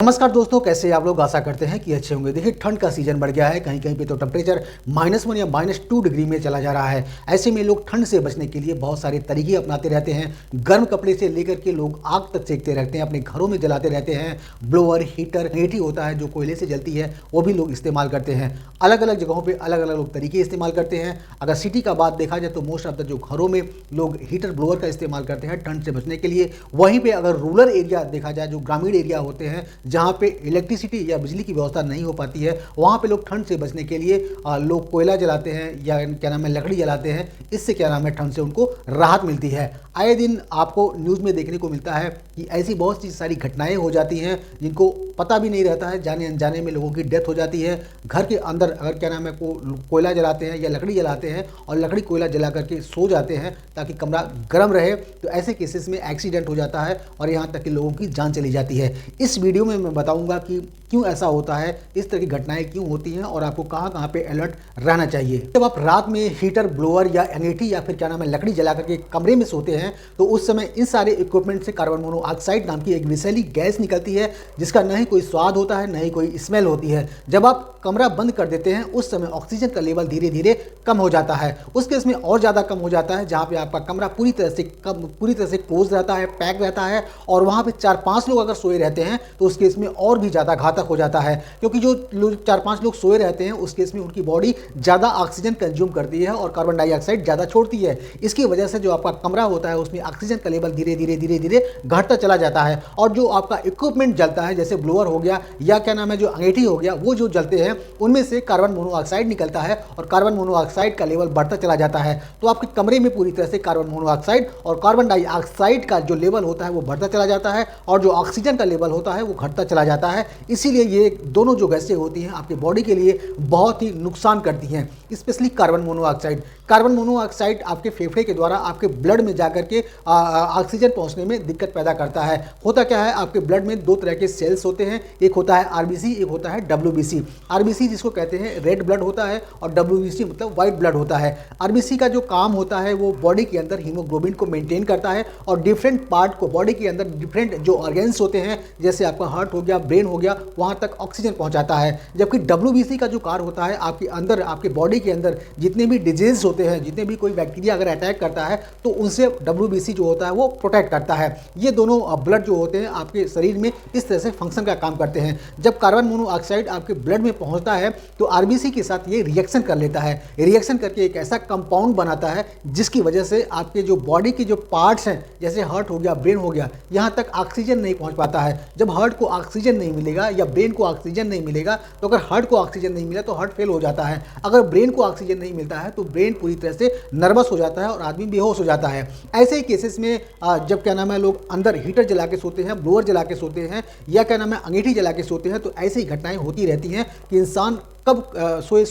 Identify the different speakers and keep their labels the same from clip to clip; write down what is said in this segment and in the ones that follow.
Speaker 1: नमस्कार दोस्तों, कैसे आप लोग? आशा करते हैं कि अच्छे होंगे। देखिए, ठंड का सीजन बढ़ गया है। कहीं कहीं पे तो टेम्परेचर -1 या -2 डिग्री में चला जा रहा है। ऐसे में लोग ठंड से बचने के लिए बहुत सारे तरीके अपनाते रहते हैं। गर्म कपड़े से लेकर के लोग आग तक सेकते रहते हैं, अपने घरों में जलाते रहते हैं। ब्लोअर, हीटर, अंगीठी होता है जो कोयले से जलती है, वो भी लोग इस्तेमाल करते हैं। अलग अलग जगहों पर अलग अलग लोग तरीके इस्तेमाल करते हैं। अगर सिटी का बात देखा जाए तो मोस्ट ऑफ द जो घरों में लोग हीटर, ब्लोअर का इस्तेमाल करते हैं ठंड से बचने के लिए। वहीं पर अगर रूरल एरिया देखा जाए, जो ग्रामीण एरिया होते हैं, जहाँ पे इलेक्ट्रिसिटी या बिजली की व्यवस्था नहीं हो पाती है, वहाँ पे लोग ठंड से बचने के लिए लोग कोयला जलाते हैं या क्या नाम है लकड़ी जलाते हैं। इससे क्या नाम है ठंड से उनको राहत मिलती है। आए दिन आपको न्यूज़ में देखने को मिलता है कि ऐसी बहुत सी सारी घटनाएं हो जाती हैं जिनको पता भी नहीं रहता है, जाने अनजाने में लोगों की डेथ हो जाती है। घर के अंदर अगर क्या नाम है कोयला जलाते हैं या लकड़ी जलाते हैं और लकड़ी कोयला जला करके सो जाते हैं ताकि कमरा गर्म रहे, तो ऐसे केसेस में एक्सीडेंट हो जाता है और यहाँ तक कि लोगों की जान चली जाती है। इस वीडियो में मैं बताऊंगा कि क्यों ऐसा होता है, इस तरह की घटनाएं क्यों होती हैं और आपको कहाँ कहाँ पे अलर्ट रहना चाहिए। जब आप रात में हीटर, ब्लोअर या अंगीठी या फिर क्या नाम है लकड़ी जला करके कमरे में सोते हैं, तो उस समय इन सारे इक्विपमेंट से कार्बन मोनोऑक्साइड नाम की एक विषैली गैस निकलती है, जिसका न ही कोई स्वाद होता है, न ही कोई स्मेल होती है। जब आप कमरा बंद कर देते हैं, उस समय ऑक्सीजन का लेवल धीरे धीरे कम हो जाता है। उस केस में और ज़्यादा कम हो जाता है जहाँ पे आपका कमरा पूरी तरह से क्लोज रहता है, पैक रहता है, और वहाँ पे 4-5 लोग अगर सोए रहते हैं तो उस केस में और भी ज़्यादा घातक हो जाता है, क्योंकि जो 4-5 लोग सोए रहते हैं उस केस में उनकी बॉडी ज़्यादा ऑक्सीजन कंज्यूम करती है और कार्बन डाइऑक्साइड ज़्यादा छोड़ती है। इसकी वजह से जो आपका कमरा होता है उसमें ऑक्सीजन का लेवल धीरे धीरे घटता चला जाता है, और जो आपका इक्विपमेंट जलता है, जैसे ब्लोअर हो गया या क्या नाम है जो अंगीठी हो गया, वो जो जलते हैं उनमें से कार्बन मोनोऑक्साइड निकलता है और कार्बन मोनोऑक्साइड का लेवल बढ़ता चला जाता है। तो आपके कमरे में पूरी तरह से कार्बन मोनोऑक्साइड और कार्बन डाइऑक्साइड का जो लेवल होता है वो बढ़ता चला जाता है और जो ऑक्सीजन का लेवल होता है वो घटता चला जाता है। इसीलिए ये दोनों जो गैसें होती हैं आपके बॉडी के लिए बहुत ही नुकसान करती हैं, specially carbon monoxide. Carbon monoxide आपके फेफड़े के द्वारा आपके ब्लड में जाकर के ऑक्सीजन पहुंचने में दिक्कत पैदा करता है। होता क्या है, आपके ब्लड में दो तरह के सेल्स होते हैं, एक होता है आरबीसी, एक होता है डब्ल्यूबीसी। आरबीसी जिसको कहते हैं रेड ब्लड होता है और डब्ल्यूबीसी मतलब व्हाइट ब्लड होता है। आरबीसी का जो काम होता है वो बॉडी के अंदर हीमोग्लोबिन को मेंटेन करता है और डिफरेंट पार्ट को, बॉडी के अंदर डिफरेंट जो ऑर्गेन्स होते हैं, जैसे आपका हार्ट हो गया, ब्रेन हो गया, वहाँ तक ऑक्सीजन पहुँचाता है। जबकि डब्ल्यूबीसी का जो कार्य होता है आपके अंदर, आपके बॉडी के अंदर जितने भी डिजीज होते हैं, जितने भी कोई बैक्टीरिया अगर अटैक करता है तो उनसे डब्ल्यूबीसी जो होता है वो प्रोटेक्ट करता है। ये दोनों ब्लड जो होते हैं आपके शरीर में इस तरह से फंक्शन का काम करते हैं। जब कार्बन मोनोऑक्साइड आपके ब्लड में पहुंचता है तो आरबीसी के साथ ये रिएक्शन कर लेता है, रिएक्शन करके एक ऐसा कंपाउंड बनाता है जिसकी वजह से आपके जो बॉडी के जो पार्ट्स हैं, जैसे हार्ट हो गया, ब्रेन हो गया, यहाँ तक ऑक्सीजन नहीं पहुँच पाता है। जब हार्ट को ऑक्सीजन नहीं मिलेगा या ब्रेन को ऑक्सीजन नहीं मिलेगा, तो अगर हार्ट को ऑक्सीजन नहीं मिला तो हार्ट फेल हो जाता है। अगर ब्रेन को ऑक्सीजन नहीं मिलता है तो ब्रेन पूरी तरह से नर्वस हो जाता है और आदमी बेहोश हो जाता है। ऐसे ही केसेस में जब क्या नाम है लोग अंदर हीटर जला के सोते हैं, ब्लोअर जला के सोते हैं या क्या नाम है अंगीठी जला के सोते हैं, तो ऐसी घटनाएं होती रहती हैं कि इंसान कब सोए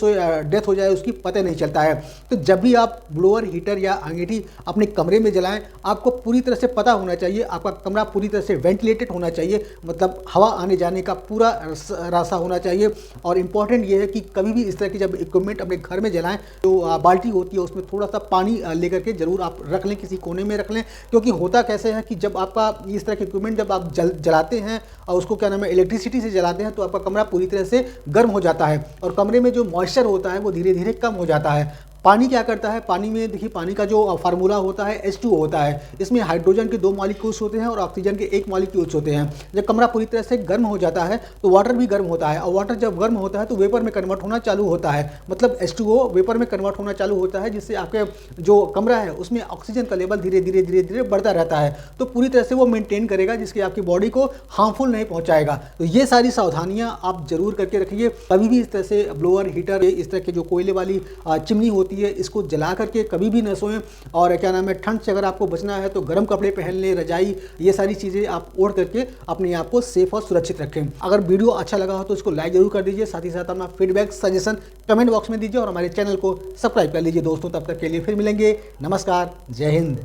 Speaker 1: डेथ हो जाए उसकी पता नहीं चलता है। तो जब भी आप ब्लोअर, हीटर या अंगीठी अपने कमरे में जलाएं, आपको पूरी तरह से पता होना चाहिए, आपका कमरा पूरी तरह से वेंटिलेटेड होना चाहिए, मतलब हवा आने जाने का पूरा रास्ता होना चाहिए। और इम्पॉर्टेंट ये है कि कभी भी इस तरह की जब इक्विपमेंट अपने घर में जलाएं तो बाल्टी होती है उसमें थोड़ा सा पानी लेकर के जरूर आप रख लें, किसी कोने में रख लें। क्योंकि होता कैसे है कि जब आपका इस तरह के इक्विपमेंट जब आप जलाते हैं और उसको क्या नाम है इलेक्ट्रिसिटी से जलाते हैं, तो आपका कमरा पूरी तरह से गर्म हो जाता है और कमरे में जो मॉइस्चर होता है वो धीरे धीरे कम हो जाता है। पानी क्या करता है, पानी में देखिए, पानी का जो फार्मूला होता है H2O होता है। इसमें हाइड्रोजन के 2 मॉलिक्यूल्स होते हैं और ऑक्सीजन के 1 मॉलिक्यूल्स होते हैं। जब कमरा पूरी तरह से गर्म हो जाता है तो वाटर भी गर्म होता है, और वाटर जब गर्म होता है तो वेपर में कन्वर्ट होना चालू होता है, मतलब H2O वेपर में कन्वर्ट होना चालू होता है, जिससे आपके जो कमरा है उसमें ऑक्सीजन का लेवल धीरे धीरे बढ़ता रहता है। तो पूरी तरह से वो मेंटेन करेगा, जिसके आपकी बॉडी को हार्मफुल नहीं पहुँचाएगा। तो ये सारी सावधानियाँ आप जरूर करके रखिए। कभी भी इस तरह से ब्लोअर, हीटर, इस तरह के जो कोयले वाली चिमनी होती है, इसको जला करके कभी भी न सोएं। और क्या नाम है ठंड से अगर आपको बचना है तो गर्म कपड़े पहन लें, रजाई, ये सारी चीज़ें आप ओढ़ करके अपने आप को सेफ और सुरक्षित रखें। अगर वीडियो अच्छा लगा हो तो इसको लाइक जरूर कर दीजिए, साथ ही साथ अपना फीडबैक, सजेशन कमेंट बॉक्स में दीजिए और हमारे चैनल को सब्सक्राइब कर लीजिए दोस्तों। तब तक के लिए फिर मिलेंगे। नमस्कार, जय हिंद।